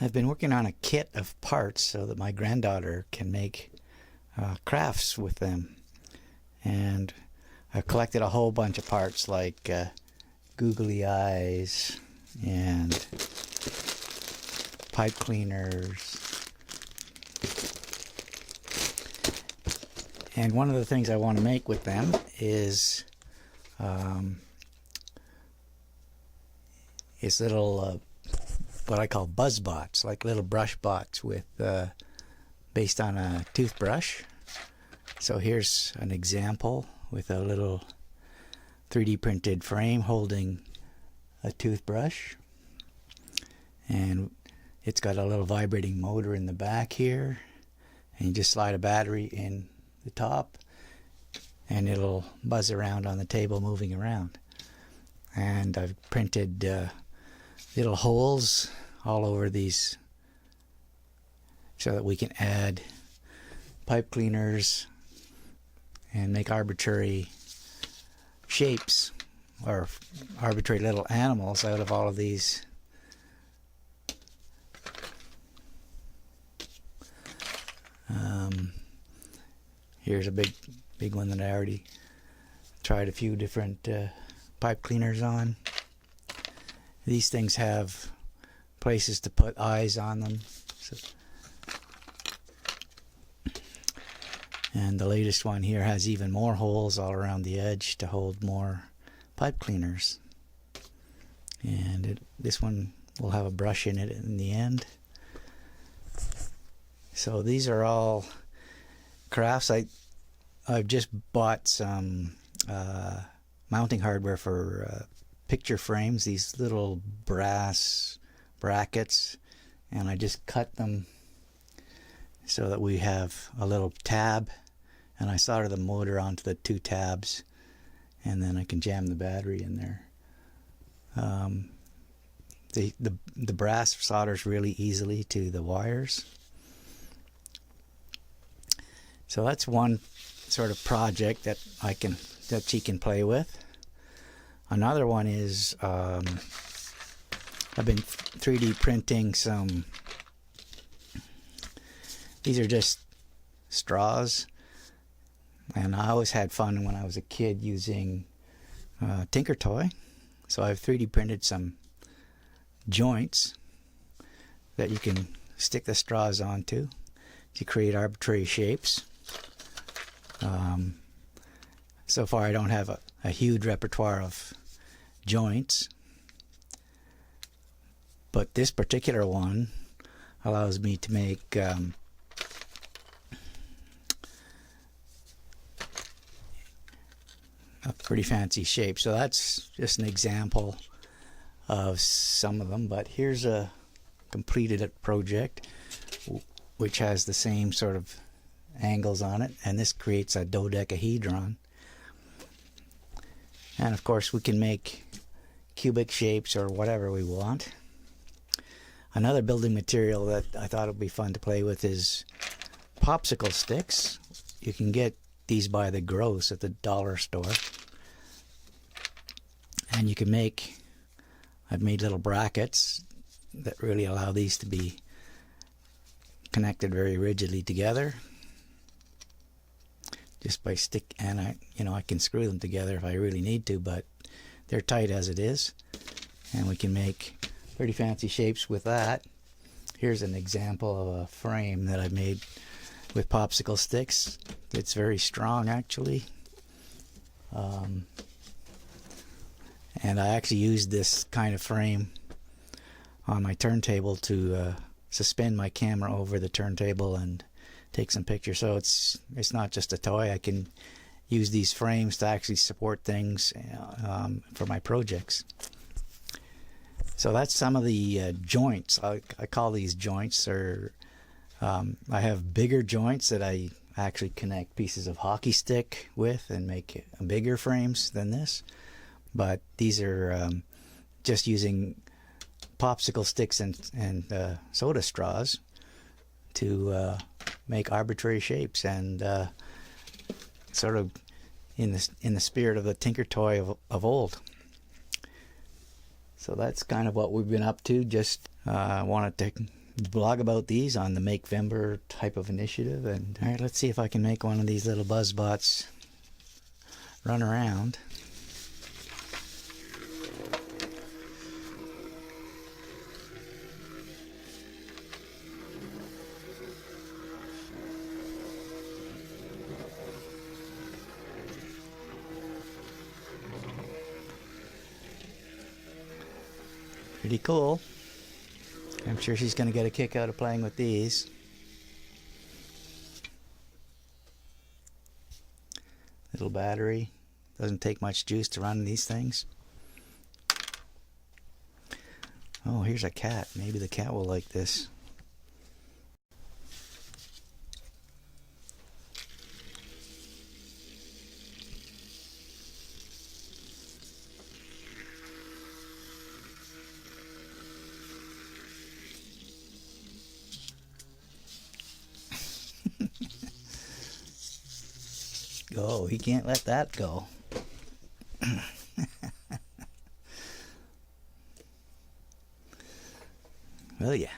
I've been working on a kit of parts so that my granddaughter can make crafts with them. And I've collected a whole bunch of parts like googly eyes and pipe cleaners. And one of the things I want to make with them is little what I call BuzBots, like little brush bots with based on a toothbrush. So here's an example with a little 3D printed frame holding a toothbrush, and it's got a little vibrating motor in the back here, and you just slide a battery in the top and it'll buzz around on the table, moving around. And I've printed little holes all over these so that we can add pipe cleaners and make arbitrary shapes or arbitrary little animals out of all of these. Here's a big one that I already tried a few different pipe cleaners on. These things have places to put eyes on them. And the latest one here has even more holes all around the edge to hold more pipe cleaners. And this one will have a brush in it in the end. So these are all crafts. I've just bought some mounting hardware for picture frames, these little brass brackets, and I just cut them so that we have a little tab, and I solder the motor onto the two tabs, and then I can jam the battery in there. The brass solders really easily to the wires. So that's one sort of project that she can play with. Another one is I've been 3D printing some. These are just straws, and I always had fun when I was a kid using Tinker Toy. So I've 3D printed some joints that you can stick the straws onto to create arbitrary shapes. So far I don't have a huge repertoire of joints, but this particular one allows me to make a pretty fancy shape. So that's just an example of some of them, but here's a completed project which has the same sort of angles on it, and this creates a dodecahedron. And of course we can make cubic shapes or whatever we want. Another building material that I thought would be fun to play with is popsicle sticks. You can get these by the gross at the dollar store, and you can make, I've made little brackets that really allow these to be connected very rigidly together just by stick, and I can screw them together if I really need to, but they're tight as it is, and we can make pretty fancy shapes with that. Here's an example of a frame that I made with popsicle sticks. It's very strong actually, and I actually used this kind of frame on my turntable to suspend my camera over the turntable and take some pictures. So it's not just a toy. I can use these frames to actually support things for my projects. So that's some of the joints. I call these joints, or I have bigger joints that I actually connect pieces of hockey stick with and make bigger frames than this. But these are just using popsicle sticks and soda straws to make arbitrary shapes, and sort of in the spirit of the Tinker Toy of old. So that's kind of what we've been up to. Just wanted to blog about these on the MakeVember type of initiative. And all right, let's see if I can make one of these little BuzBots run around. Pretty cool. I'm sure she's going to get a kick out of playing with these. Little battery. Doesn't take much juice to run these things. Oh, here's a cat. Maybe the cat will like this. Oh, he can't let that go. Well, yeah.